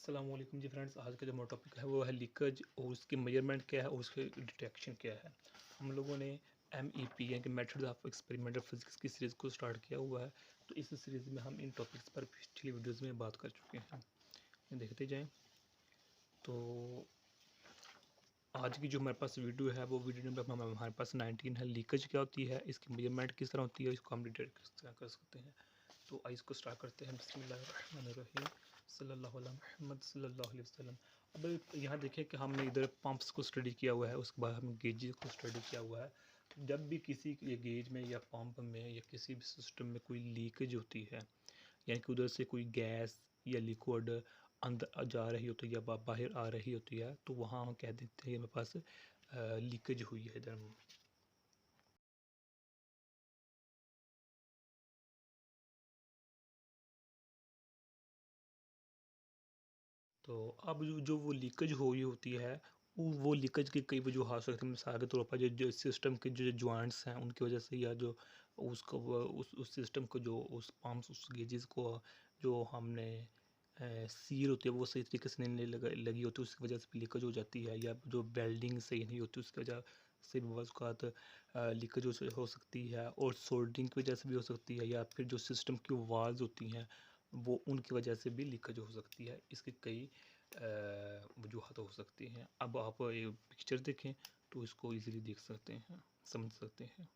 अस्सलाम वालेकुम जी फ्रेंड्स। आज का जो हमारा टॉपिक है वो है लीकेज और उसकी मेजरमेंट क्या है और उसके डिटेक्शन क्या है। हम लोगों ने MEP यानी कि मेथड ऑफ एक्सपेरिमेंटल फिजिक्स की सीरीज़ को स्टार्ट किया हुआ है। तो इस सीरीज़ में हम इन टॉपिक्स पर पिछली वीडियोज़ में बात कर चुके हैं, ये देखते जाएँ। तो आज की जो हमारे पास वीडियो है वो वीडियो नंबर हमारे पास 19 है। लीकेज क्या होती है, इसकी मेजरमेंट किस तरह होती है, इसको हम डिटेक्ट किस तरह कर सकते हैं। तो आइए इसको स्टार्ट करते हैं। बिस्मिल्लाहिर्रहमानिर्रहीम सल्लल्लाहु अला मुहम्मद सल्लल्लाहु अलैहि वसल्लम। अब यहाँ देखिए कि हमने इधर पंप्स को स्टडी किया हुआ है, उसके बाद हमने गेजेस को स्टडी किया हुआ है। जब भी किसी गेज में या पंप में या किसी भी सिस्टम में कोई लीकेज होती है, यानी कि उधर से कोई गैस या लिक्विड अंदर जा रही होती है या बाहर आ रही होती है, तो वहाँ हम कह देते हैं मेरे पास लीकेज हुई है इधर। तो अब जो वो लीकेज हुई होती है, वो लीकेज की कई वजूहत हो सकती हैं। मिसाल के तौर पर जो सिस्टम के जो जॉइंट्स हैं उनकी वजह से, या जो उसको उस सिस्टम को जो उस पम्प्स उस गेजेस को जो हमने सील होती है वो सही तरीके से नहीं लगी होती, उसकी वजह से भी लीकेज हो जाती है। या जो वेल्डिंग सही नहीं होती उसकी वजह से भी बात लीकेज हो सकती है, और सोल्डरिंग की वजह से भी हो सकती है, या फिर जो सिस्टम की वाल्स होती हैं वो उनकी वजह से भी लीकेज हो सकती है। इसकी कई वजूहत हो सकती हैं। अब आप ये पिक्चर देखें तो इसको इजीली देख सकते हैं, समझ सकते हैं।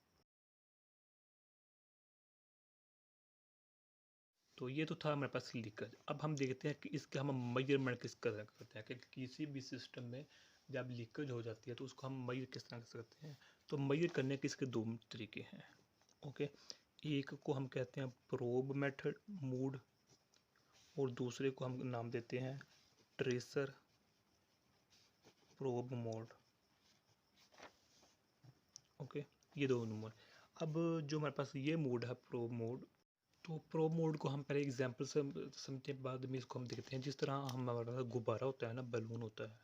तो ये तो था हमारे पास लीकेज। अब हम देखते हैं कि इसके हम मेजरमेंट किस तरह करते हैं कि किसी भी सिस्टम में जब लीकेज हो जाती है तो उसको हम मेजर किस तरह कर सकते हैं। तो मेजर करने के इसके दो तरीके हैं। ओके, एक को हम कहते हैं प्रोब मेथड मोड, और दूसरे को हम नाम देते हैं ट्रेसर प्रोब मोड। ओके, ये दो नंबर। अब जो हमारे पास ये मोड है प्रोब मोड, तो प्रोब मोड को हम पहले एग्जांपल से समझते हैं, बाद में इसको हम देखते हैं। जिस तरह हमारे पास गुब्बारा होता है ना, बलून होता है,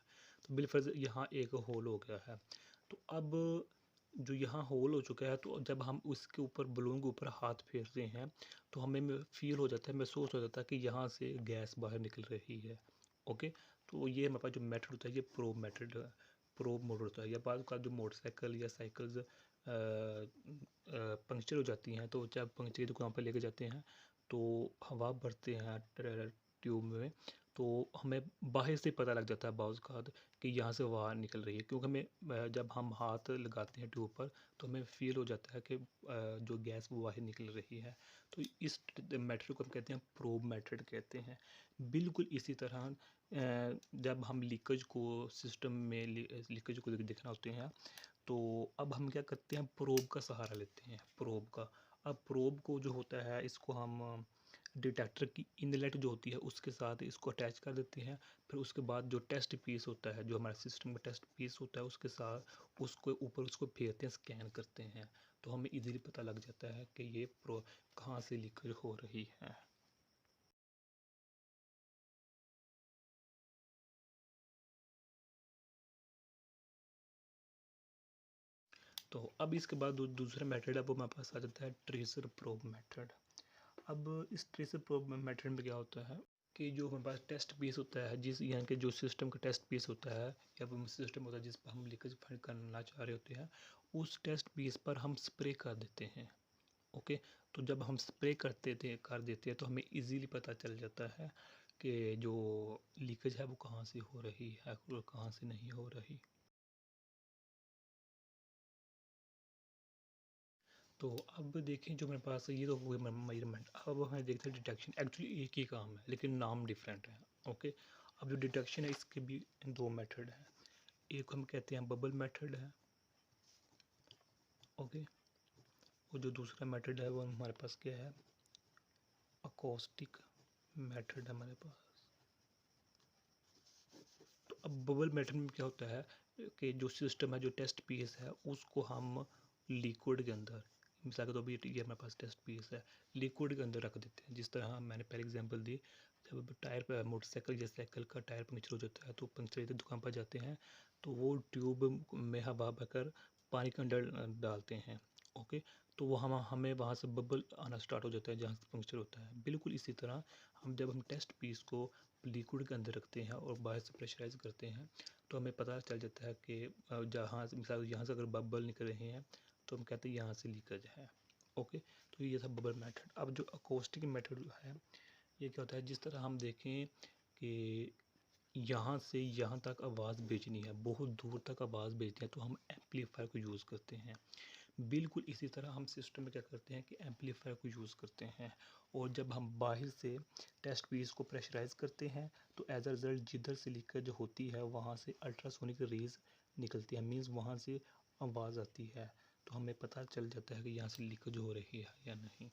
तो बिलफर्ज यहाँ एक होल हो गया है। तो अब जो यहाँ होल हो चुका है, तो जब हम उसके ऊपर बलून के ऊपर हाथ फेरते हैं तो हमें फील हो जाता है, महसूस हो जाता है कि यहाँ से गैस बाहर निकल रही है। ओके, तो ये हमारे पास जो मेथड होता है ये प्रोब मेथड, प्रोब मोड होता है। या बाद का जो मोटरसाइकिल या साइकिल्स पंक्चर हो जाती हैं, तो जब पंक्चर की दुकान पर लेके जाते हैं तो हवा भरते हैं ट्यूब में, तो हमें बाहर से पता लग जाता है बाउज़ का कि यहाँ से हवा निकल रही है, क्योंकि हमें जब हम हाथ लगाते हैं ट्यूब पर तो हमें फील हो जाता है कि जो गैस वो बाहर निकल रही है। तो इस मेथड को हम कहते हैं प्रोब मेथड कहते हैं। बिल्कुल इसी तरह जब हम लीकेज को सिस्टम में लीकेज को देखना होते हैं, तो अब हम क्या करते हैं, प्रोब का सहारा लेते हैं, प्रोब का। अब प्रोब को जो होता है इसको हम डिटेक्टर की इनलेट जो होती है उसके साथ इसको अटैच कर देते हैं। फिर उसके बाद जो टेस्ट पीस होता है, जो हमारे सिस्टम का टेस्ट पीस होता है, उसके साथ उसको ऊपर उसको फेरते हैं, स्कैन करते हैं, तो हमें इजीली पता लग जाता है कि ये प्रो कहाँ से लीकेज हो रही है। तो अब इसके बाद दूसरा मेथड है वो हमारे पास आ जाता है ट्रेसर प्रोब मेथड। अब इस ट्रेसर प्रोब मेथड में क्या होता है कि जो हमारे पास टेस्ट पीस होता है, जिस यहाँ के जो सिस्टम का टेस्ट पीस होता है या वो सिस्टम होता है जिस पर हम लीकेज फाइंड करना चाह रहे होते हैं, उस टेस्ट पीस पर हम स्प्रे कर देते हैं। ओके, तो जब हम स्प्रे कर देते हैं तो हमें इजीली पता चल जाता है कि जो लीकेज है वो कहाँ से हो रही है और कहाँ से नहीं हो रही। तो अब देखें जो मेरे पास ये तो हुए मेजरमेंट। अब हमें देखते हैं डिटेक्शन। एक्चुअली एक ही काम है लेकिन नाम डिफरेंट है। ओके, अब जो डिटेक्शन है इसके भी दो मेथड हैं। एक हम कहते हैं बबल मेथड है। ओके, और जो दूसरा मेथड है वो हमारे पास क्या है, अकोस्टिक मेथड है हमारे पास। तो अब बबल मेथड में क्या होता है कि जो सिस्टम है, जो टेस्ट पीस है, उसको हम लिक्विड के अंदर, मिसाल के तो अभी ये हमारे पास टेस्ट पीस है, लिक्विड के अंदर रख देते हैं। जिस तरह मैंने पहले एग्जांपल दी, जब टायर पर मोटरसाइकिल या साइकिल का टायर पंक्चर हो जाता है तो पंक्चर की दुकान पर जाते हैं, तो वो ट्यूब में हवा भरकर पानी के अंदर डालते हैं। ओके, तो वो हमें वहाँ से बबल आना स्टार्ट हो जाता है जहाँ से पंक्चर होता है। बिल्कुल इसी तरह जब हम टेस्ट पीस को लिक्विड के अंदर रखते हैं और बाहर से प्रेशराइज करते हैं तो हमें पता चल जाता है कि जहाँ से मिसाल यहाँ से अगर बबल निकल रहे हैं तो हम कहते हैं यहाँ से लीकेज है। ओके, तो ये था बबल मेथड। अब जो अकोस्टिक मेथड है ये क्या होता है, जिस तरह हम देखें कि यहाँ से यहाँ तक आवाज़ भेजनी है, बहुत दूर तक आवाज़ भेजनी है, तो हम एम्पलीफायर को यूज़ करते हैं। बिल्कुल इसी तरह हम सिस्टम में क्या करते हैं कि एम्पलीफायर को यूज़ करते हैं। और जब हम बाहर से टेस्ट पीस को प्रेशराइज करते हैं तो एज अ रिज़ल्ट जिधर से लीकेज होती है वहाँ से अल्ट्रासोनिक रेज निकलती है, मीन्स वहाँ से आवाज़ आती है। तो हमें पता चल जाता है कि यहाँ से लीकेज हो रही है या नहीं।